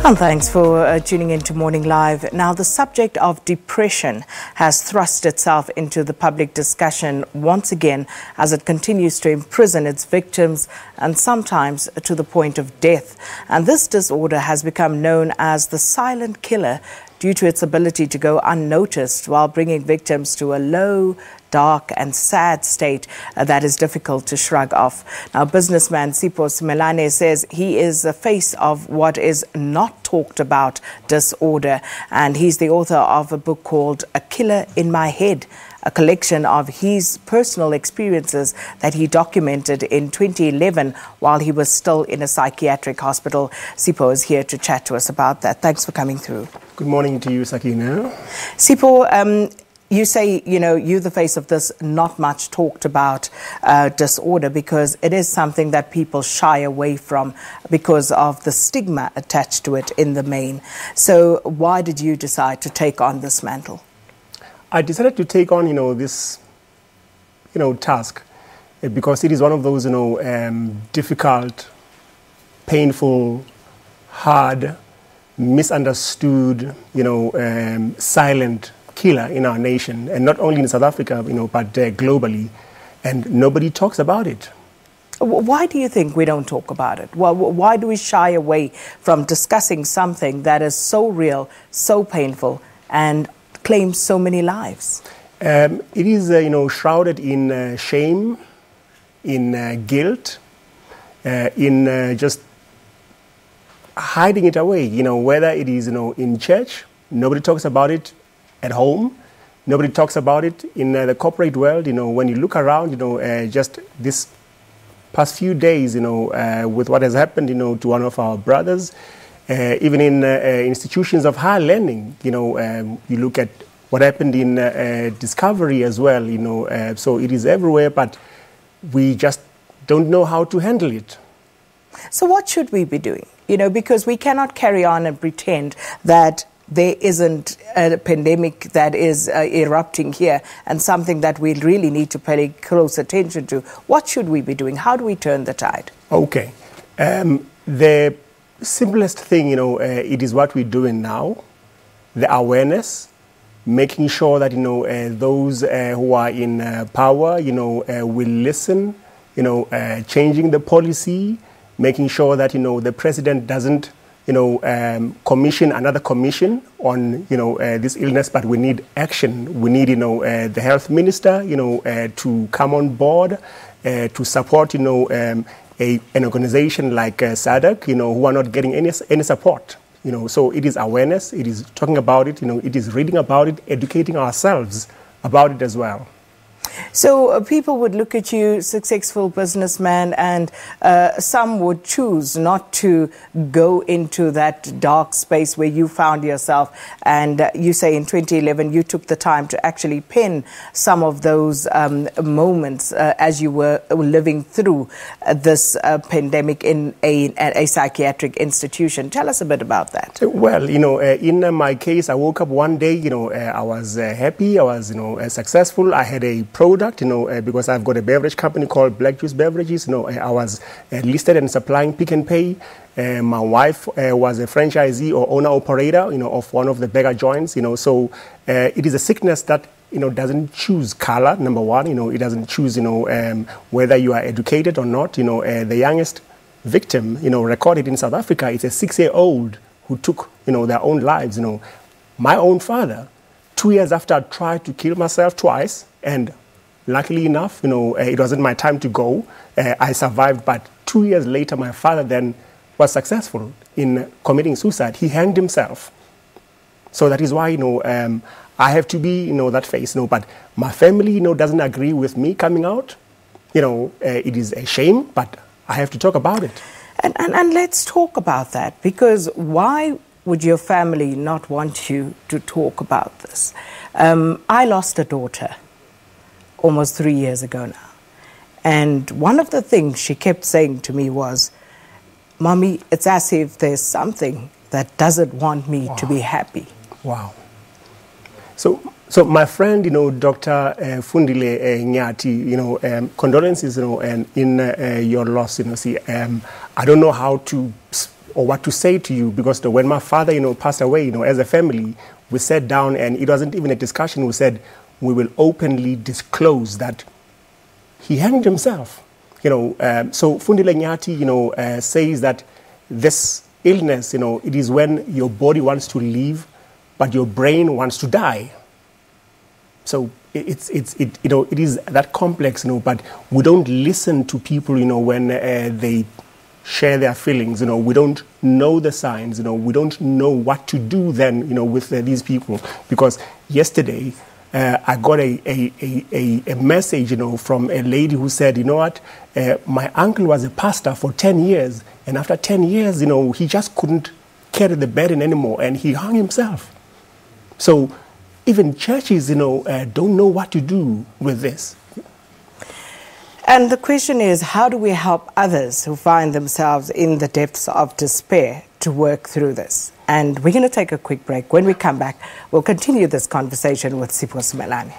And thanks for tuning in to Morning Live. Now, the subject of depression has thrust itself into the public discussion once again as it continues to imprison its victims and sometimes to the point of death. And this disorder has become known as the silent killer due to its ability to go unnoticed while bringing victims to a low, dark and sad state that is difficult to shrug off. Now, businessman Sipho Simelane says he is the face of what is not talked about disorder, and he's the author of a book called A Killer in My Head, a collection of his personal experiences that he documented in 2011 while he was still in a psychiatric hospital. Sipho is here to chat to us about that. Thanks for coming through. Good morning to you, Sakina. Sipho, you say, you're the face of this not much talked about disorder because it is something that people shy away from because of the stigma attached to it in the main. So why did you decide to take on this mantle? I decided to take on, this, task because it is one of those, difficult, painful, hard, misunderstood, silent killer in our nation, and not only in South Africa, but globally, and nobody talks about it. Why do you think we don't talk about it? Well, why do we shy away from discussing something that is so real, so painful, and claims so many lives? It is, shrouded in shame, in guilt, in just hiding it away. Whether it is, in church, nobody talks about it. At home, nobody talks about it. In the corporate world, when you look around, just this past few days, with what has happened, to one of our brothers, even in institutions of higher learning, you look at what happened in Discovery as well, so it is everywhere, but we just don't know how to handle it. So what should we be doing? Because we cannot carry on and pretend that there isn't a pandemic that is erupting here and something that we really need to pay close attention to. What should we be doing? How do we turn the tide? Okay. The simplest thing, it is what we're doing now, the awareness, making sure that, those who are in power, will listen, changing the policy, making sure that, the president doesn't commission another commission on, this illness, but we need action. We need, the health minister, to come on board, to support, an organization like SADC, who are not getting any support. So it is awareness, it is talking about it, it is reading about it, educating ourselves about it as well. So people would look at you, successful businessman, and some would choose not to go into that dark space where you found yourself. And you say in 2011 you took the time to actually pen some of those moments as you were living through this pandemic in a psychiatric institution. Tell us a bit about that. Well, in my case, I woke up one day, I was happy, I was, successful. I had a product, because I've got a beverage company called Black Juice Beverages. I was listed and supplying Pick and Pay. My wife was a franchisee or owner-operator, of one of the beggar joints. So it is a sickness that, doesn't choose color, number one. It doesn't choose, whether you are educated or not. The youngest victim, recorded in South Africa is a 6-year-old who took, their own lives. My own father, 2 years after I tried to kill myself twice, and luckily enough, it wasn't my time to go. I survived, but 2 years later, my father then was successful in committing suicide. He hanged himself. So that is why, I have to be, that face. But my family, doesn't agree with me coming out. It is a shame, but I have to talk about it. And let's talk about that, because why would your family not want you to talk about this? I lost a daughter almost 3 years ago now. And one of the things she kept saying to me was, "Mommy, it's as if there's something that doesn't want me to be happy." Wow. So my friend, Dr. Fundile Nyati, condolences, and in your loss, I don't know how to or what to say to you, because when my father, passed away, as a family, we sat down and it wasn't even a discussion. We said we will openly disclose that he hanged himself. So Fundile Nyati, says that this illness, it is when your body wants to live, but your brain wants to die. So it is that complex, but we don't listen to people, when they share their feelings. We don't know the signs. We don't know what to do then, with these people. Because yesterday, I got a message, from a lady who said, my uncle was a pastor for 10 years, and after 10 years, he just couldn't carry the burden anymore, and he hung himself. So even churches, don't know what to do with this. And the question is, how do we help others who find themselves in the depths of despair to work through this? And we're going to take a quick break. When we come back, we'll continue this conversation with Sipho Simelane.